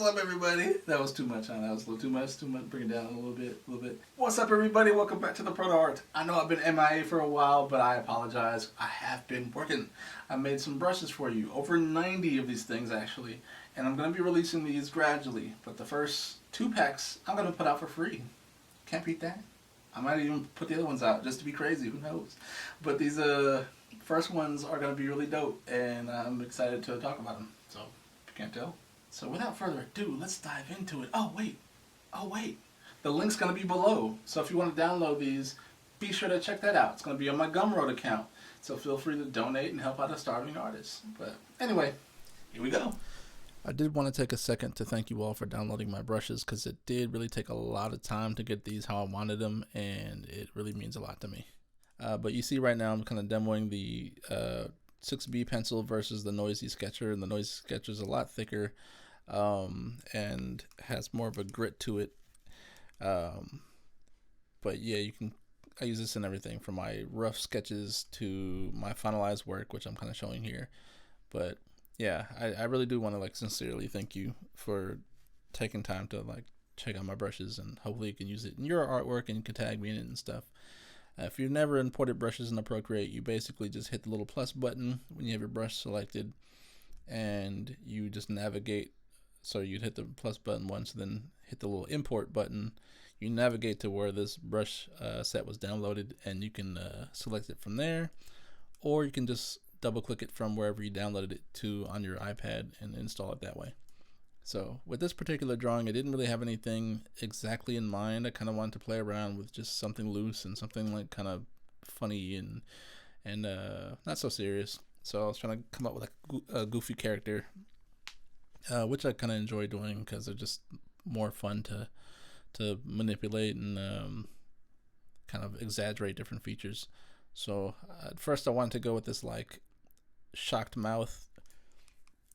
What's up, everybody? That was too much, huh? That was a little too much. Too much. Bring it down a little bit. What's up, everybody? Welcome back to the Proto Art. I know I've been MIA for a while, but I apologize. I have been working. I made some brushes for you. Over 90 of these things, actually. And I'm going to be releasing these gradually. But the first 2 packs, I'm going to put out for free. Can't beat that. I might even put the other ones out just to be crazy. Who knows? But these first ones are going to be really dope. And I'm excited to talk about them. So, if you can't tell. So without further ado, let's dive into it. Oh wait, the link's going to be below. So if you want to download these, be sure to check that out. It's going to be on my Gumroad account. So feel free to donate and help out a starving artist. But anyway, here we go. I did want to take a second to thank you all for downloading my brushes, because it did really take a lot of time to get these how I wanted them, and it really means a lot to me. But you see right now I'm kind of demoing the 6B pencil versus the Noisy Sketcher, and the Noisy Sketcher is a lot thicker and has more of a grit to it. But yeah, I use this in everything from my rough sketches to my finalized work, which I'm kind of showing here. But yeah, I really do want to sincerely thank you for taking time to check out my brushes, and hopefully you can use it in your artwork and you can tag me in it and stuff. If you've never imported brushes into Procreate, you basically just hit the little plus button when you have your brush selected, and you just navigate. So you'd hit the plus button once, then hit the little import button. You navigate to where this brush set was downloaded, and you can select it from there, or you can just double click it from wherever you downloaded it to on your iPad and install it that way. So with this particular drawing, I didn't really have anything exactly in mind. I kind of wanted to play around with just something loose and something kind of funny and not so serious. So I was trying to come up with a goofy character, which I kind of enjoy doing because they're just more fun to manipulate and kind of exaggerate different features. So at first I wanted to go with this shocked mouth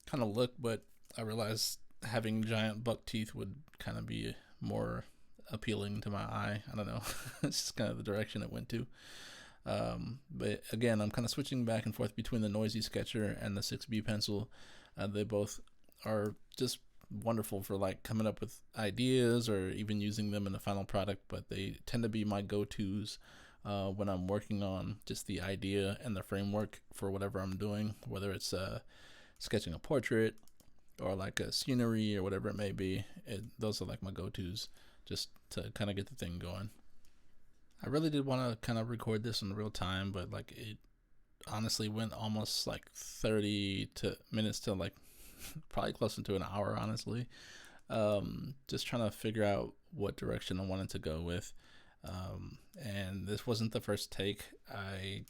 kind of look, but I realized having giant buck teeth would kind of be more appealing to my eye. I don't know. It's just kind of the direction it went to. But again, I'm kind of switching back and forth between the Noisy Sketcher and the 6B pencil. They both are just wonderful for coming up with ideas or even using them in the final product, but they tend to be my go-tos when I'm working on just the idea and the framework for whatever I'm doing, whether it's sketching a portrait or a scenery or whatever it may be. Those are my go-tos just to kind of get the thing going. I really did want to kind of record this in real time, but it honestly went almost 30 minutes to probably closer to an hour, honestly. Just trying to figure out what direction I wanted to go with. And this wasn't the first take. I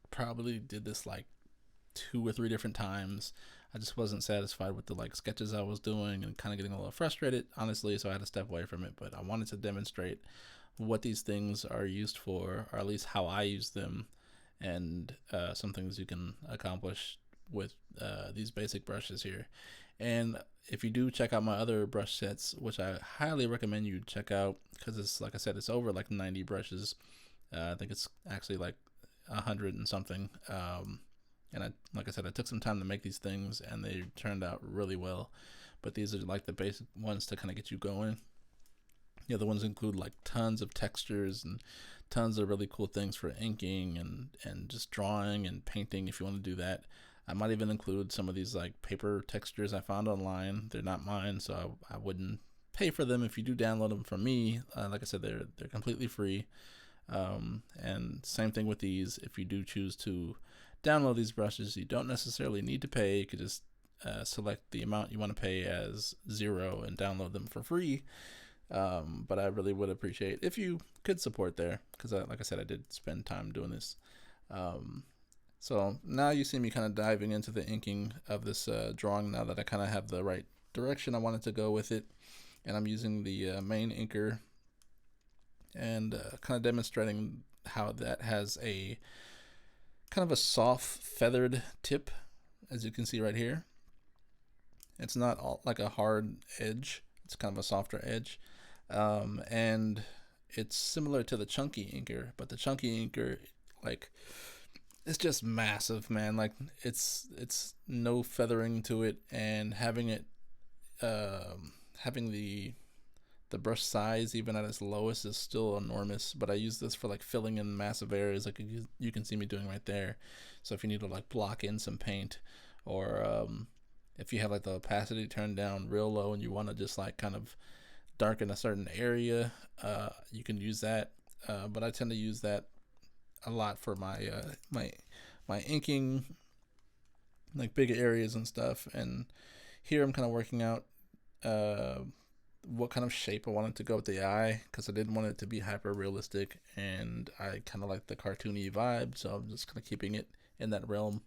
probably did this 2 or 3 different times. I just wasn't satisfied with the sketches I was doing and kind of getting a little frustrated, honestly, so I had to step away from it. But I wanted to demonstrate what these things are used for, or at least how I use them, and some things you can accomplish with these basic brushes here. And if you do check out my other brush sets, which I highly recommend you check out, because it's, like I said, it's over 90 brushes. I think it's actually 100 and something. And like I said, I took some time to make these things, and they turned out really well. But these are the basic ones to kind of get you going. The other ones include tons of textures and tons of really cool things for inking and just drawing and painting if you want to do that. I might even include some of these paper textures I found online. They're not mine, so I wouldn't pay for them if you do download them from me. Like I said, they're completely free. And same thing with these. If you do choose to download these brushes, you don't necessarily need to pay. You could just select the amount you want to pay as 0 and download them for free. But I really would appreciate if you could support there, because like I said, I did spend time doing this. So now you see me kind of diving into the inking of this drawing, now that I kind of have the right direction I wanted to go with it. And I'm using the main inker and kind of demonstrating how that has a kind of a soft feathered tip, as you can see right here. It's not all a hard edge, it's kind of a softer edge. And it's similar to the chunky inker, but the chunky inker, it's just massive, man. It's no feathering to it, and having it having the brush size even at its lowest is still enormous, but I use this for like filling in massive areas like you can see me doing right there. So if you need to like block in some paint, or if you have like the opacity turned down real low and you want to just like kind of darken a certain area, you can use that. But I tend to use that a lot for my inking, like big areas and stuff. And here I'm kind of working out uh, what kind of shape I wanted to go with the eye, because I didn't want it to be hyper realistic, and I kind of like the cartoony vibe, so I'm just kind of keeping it in that realm.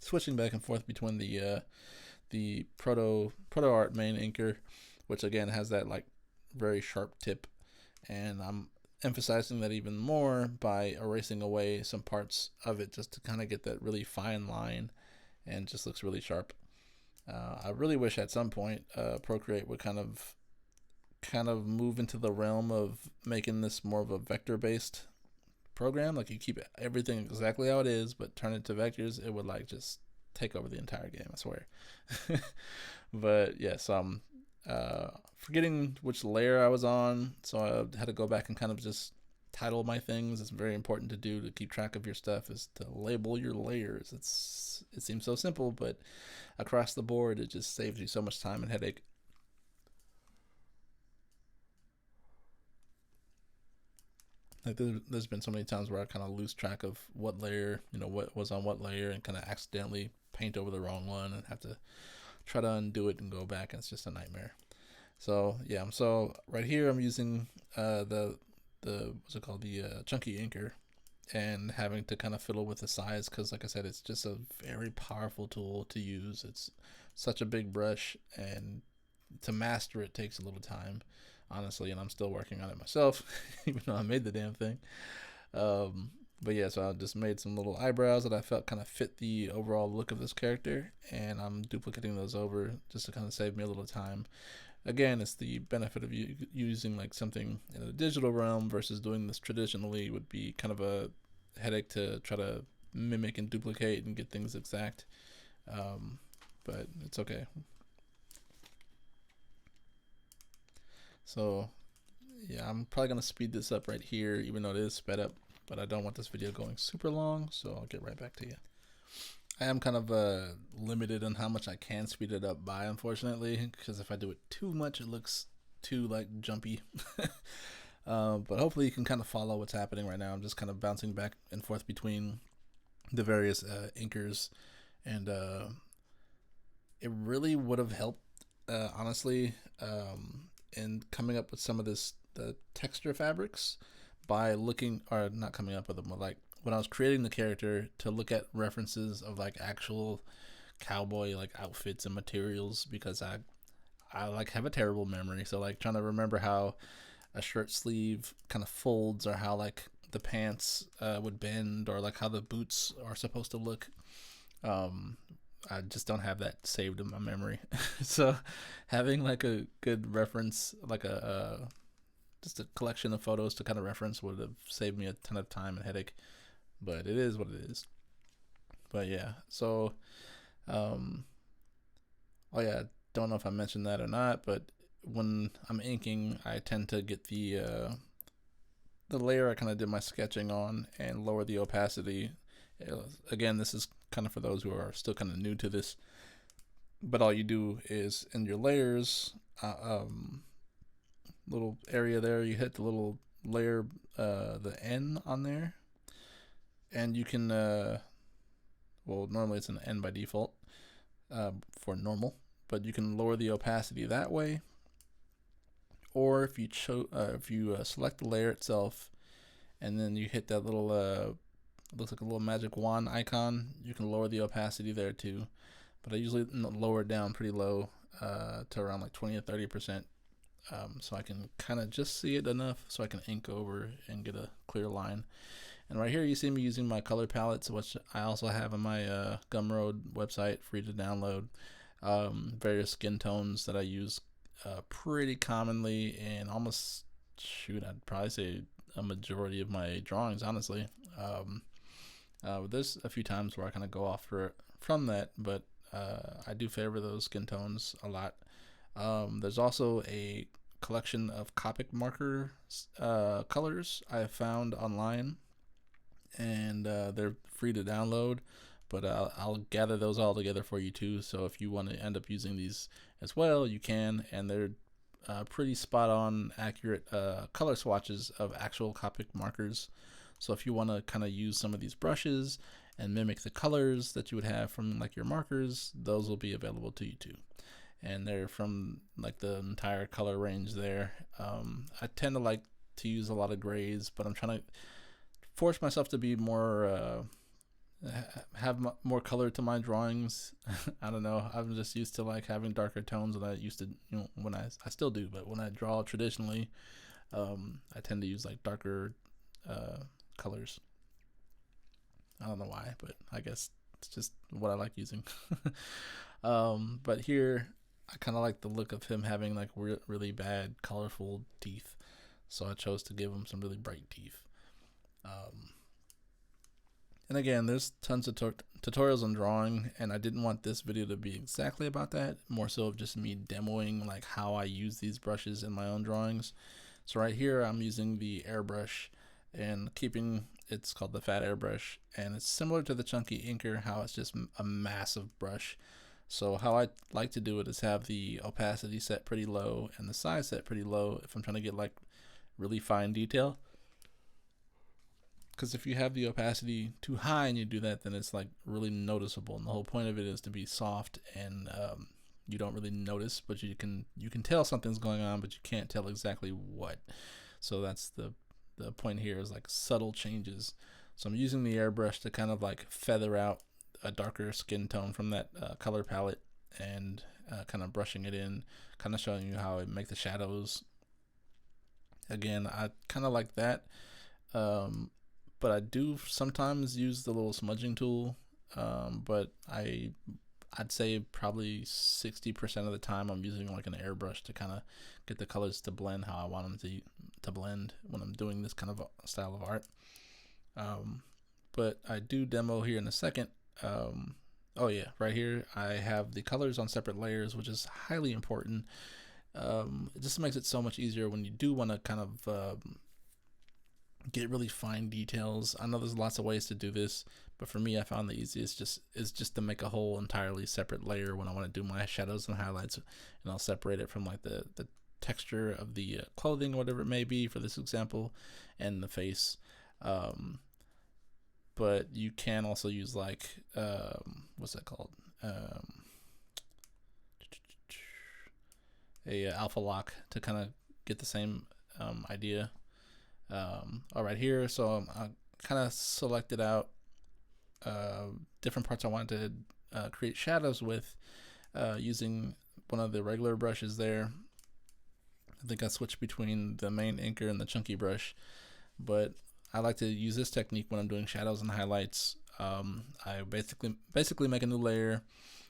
Switching back and forth between the proto art main inker, which again has that like very sharp tip, and I'm emphasizing that even more by erasing away some parts of it just to kind of get that really fine line, and just looks really sharp. I really wish at some point Procreate would kind of move into the realm of making this more of a vector based program. Like you keep everything exactly how it is, but turn it to vectors. It would like just take over the entire game, I swear. But yes, forgetting which layer I was on, so I had to go back and kind of just title my things. It's very important to do to keep track of your stuff, is to label your layers. It seems so simple, but across the board it just saves you so much time and headache. Like there's been so many times where I kind of lose track of what layer, what was on what layer, and kind of accidentally paint over the wrong one and have to try to undo it and go back, and it's just a nightmare. So yeah, so right here I'm using the what's it called, the chunky inker, and having to kind of fiddle with the size, because like I said, it's just a very powerful tool to use. It's such a big brush, and to master it takes a little time, honestly, and I'm still working on it myself, even though I made the damn thing. But yeah, so I just made some little eyebrows that I felt kind of fit the overall look of this character, and I'm duplicating those over just to kind of save me a little time. Again, it's the benefit of using like something in the digital realm versus doing this traditionally. Would be kind of a headache to try to mimic and duplicate and get things exact. But it's okay. So yeah, I'm probably gonna speed this up right here, even though it is sped up, but I don't want this video going super long, so I'll get right back to you. I am kind of limited on how much I can speed it up by, unfortunately, because if I do it too much, it looks too like jumpy. But hopefully you can kind of follow what's happening right now. I'm just kind of bouncing back and forth between the various inkers, and it really would have helped, honestly, in coming up with some of the texture fabrics by looking, or not coming up with them, but like when I was creating the character, to look at references of like actual cowboy like outfits and materials, because I like have a terrible memory. So like trying to remember how a shirt sleeve kind of folds, or how like the pants would bend, or like how the boots are supposed to look. I just don't have that saved in my memory. So having like a good reference, like a just a collection of photos to kind of reference, would have saved me a ton of time and headache. But it is what it is. But yeah, so oh yeah, don't know if I mentioned that or not, but when I'm inking, I tend to get the layer I kind of did my sketching on and lower the opacity. Again, this is kind of for those who are still kind of new to this, but all you do is in your layers, little area there, you hit the little layer, the N on there, and you can well, normally it's an N by default for normal, but you can lower the opacity that way. Or if you select the layer itself, and then you hit that little looks like a little magic wand icon, you can lower the opacity there too. But I usually lower it down pretty low, to around like 20 or 30%, so I can kind of just see it enough so I can ink over and get a clear line. And right here you see me using my color palettes, which I also have on my Gumroad website, free to download. Various skin tones that I use pretty commonly in almost, shoot, I'd probably say a majority of my drawings, honestly. There's a few times where I kind of go off from that, but I do favor those skin tones a lot. There's also a collection of Copic marker colors I have found online, and they're free to download. But I'll gather those all together for you too. So if you want to end up using these as well, you can, and they're pretty spot on, accurate color swatches of actual Copic markers. So if you want to kind of use some of these brushes and mimic the colors that you would have from like your markers, those will be available to you too. And they're from like the entire color range there. I tend to like to use a lot of grays, but I'm trying to force myself to be more have more color to my drawings. I don't know. I'm just used to like having darker tones than I used to. When I still do, but when I draw traditionally, I tend to use like darker colors. I don't know why, but I guess it's just what I like using. But here, I kind of like the look of him having like really bad, colorful teeth, so I chose to give him some really bright teeth. And again, there's tons of tutorials on drawing, and I didn't want this video to be exactly about that, more so of just me demoing like how I use these brushes in my own drawings. So right here, I'm using the airbrush and it's called the fat airbrush, and it's similar to the chunky inker, how it's just a massive brush. So how I like to do it is have the opacity set pretty low and the size set pretty low if I'm trying to get like really fine detail. Because if you have the opacity too high and you do that, then it's like really noticeable. And the whole point of it is to be soft, and you don't really notice, but you can tell something's going on, but you can't tell exactly what. So that's the point here, is like subtle changes. So I'm using the airbrush to kind of like feather out a darker skin tone from that color palette, and kind of brushing it in, kind of showing you how I make the shadows. Again, I kind of like that, but I do sometimes use the little smudging tool, but I'd say probably 60% of the time I'm using like an airbrush to kind of get the colors to blend how I want them to blend when I'm doing this kind of style of art. But I do demo here in a second. Oh yeah, right here I have the colors on separate layers, which is highly important. It just makes it so much easier when you do want to kind of get really fine details. I know there's lots of ways to do this, but for me, I found the easiest is just to make a whole entirely separate layer when I want to do my shadows and highlights, and I'll separate it from like the texture of the clothing, whatever it may be for this example, and the face. But you can also use like what's that called? A alpha lock to kind of get the same idea. All right, here, so I kind of selected out different parts I wanted to create shadows with using one of the regular brushes there. I think I switched between the main inker and the chunky brush, but I like to use this technique when I'm doing shadows and highlights. I basically make a new layer.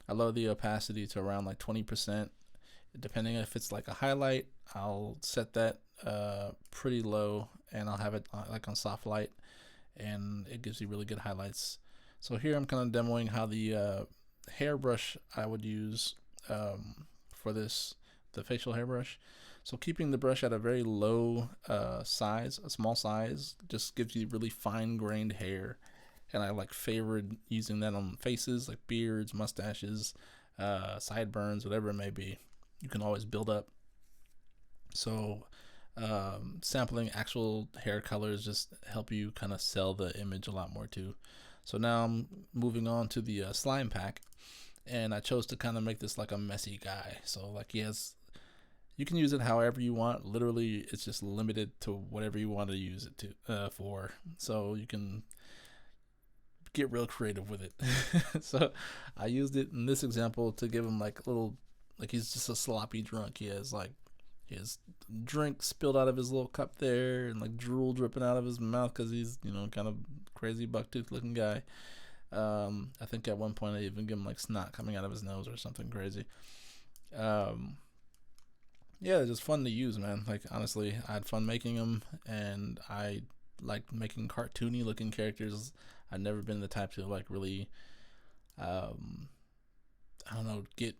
I lower the opacity to around like 20%. Depending if it's like a highlight, I'll set that pretty low, and I'll have it like on soft light, and it gives you really good highlights. So here I'm kind of demoing how the hairbrush I would use for this, the facial hairbrush. So keeping the brush at a very low size, a small size, just gives you really fine grained hair, and I like favored using that on faces like beards, mustaches, sideburns, whatever it may be. You can always build up. So sampling actual hair colors just help you kind of sell the image a lot more too. So now I'm moving on to the slime pack, and I chose to kind of make this like a messy guy. So like you can use it however you want. Literally, it's just limited to whatever you want to use it to for. So you can get real creative with it. So I used it in this example to give him like little, like he's just a sloppy drunk. He has drink spilled out of his little cup there, and like drool dripping out of his mouth because he's kind of crazy bucktooth looking guy. I think at one point I even give him like snot coming out of his nose or something crazy. Yeah, they're just fun to use, man. Like honestly, I had fun making them, and I like making cartoony looking characters. I've never been the type to like really I don't know, get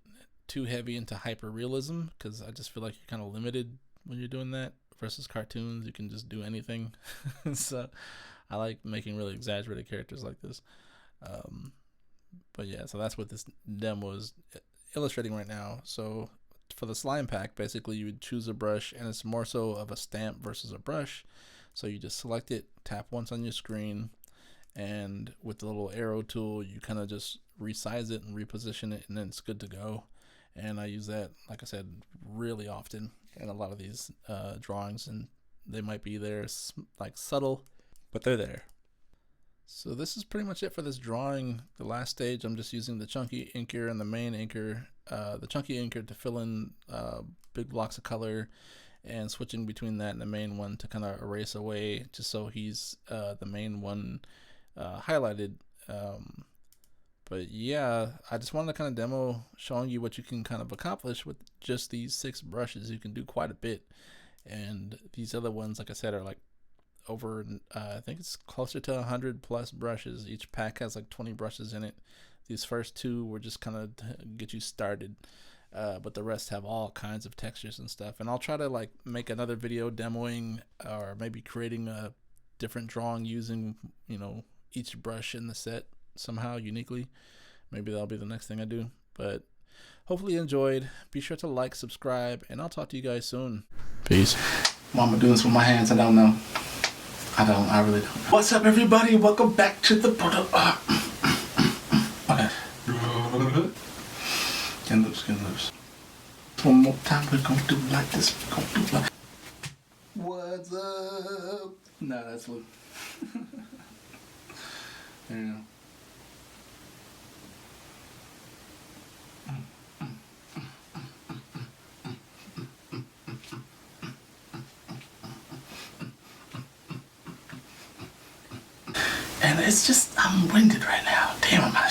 too heavy into hyper realism, because I just feel like you're kind of limited when you're doing that. Versus cartoons, you can just do anything. So I like making really exaggerated characters like this. But yeah, so that's what this demo is illustrating right now. So for the slime pack, basically you would choose a brush, and it's more so of a stamp versus a brush. So you just select it, tap once on your screen, and with the little arrow tool, you kind of just resize it and reposition it, and then it's good to go. And I use that, like I said, really often in a lot of these drawings, and they might be there like subtle, but they're there. So this is pretty much it for this drawing. The last stage, I'm just using the chunky inker and the main inker, the chunky inker to fill in big blocks of color, and switching between that and the main one to kind of erase away, just so he's the main one highlighted. But yeah, I just wanted to kind of demo showing you what you can kind of accomplish with just these 6 brushes. You can do quite a bit, and these other ones, like I said, are like over I think it's closer to 100 plus brushes. Each pack has like 20 brushes in it. These first 2 were just kind of get you started, but the rest have all kinds of textures and stuff. And I'll try to like make another video demoing or maybe creating a different drawing using, you know, each brush in the set somehow uniquely. Maybe that'll be the next thing I do. But hopefully you enjoyed. Be sure to like, subscribe, and I'll talk to you guys soon. Peace. Why am I doing this with my hands? I don't know. I really don't. What's up, everybody? Welcome back to the okay. Get loose, get loose. One more time, we're gonna do like this. We're gonna do like. What's up? No, that's what. There you go. And it's just, I'm winded right now. Damn, I'm not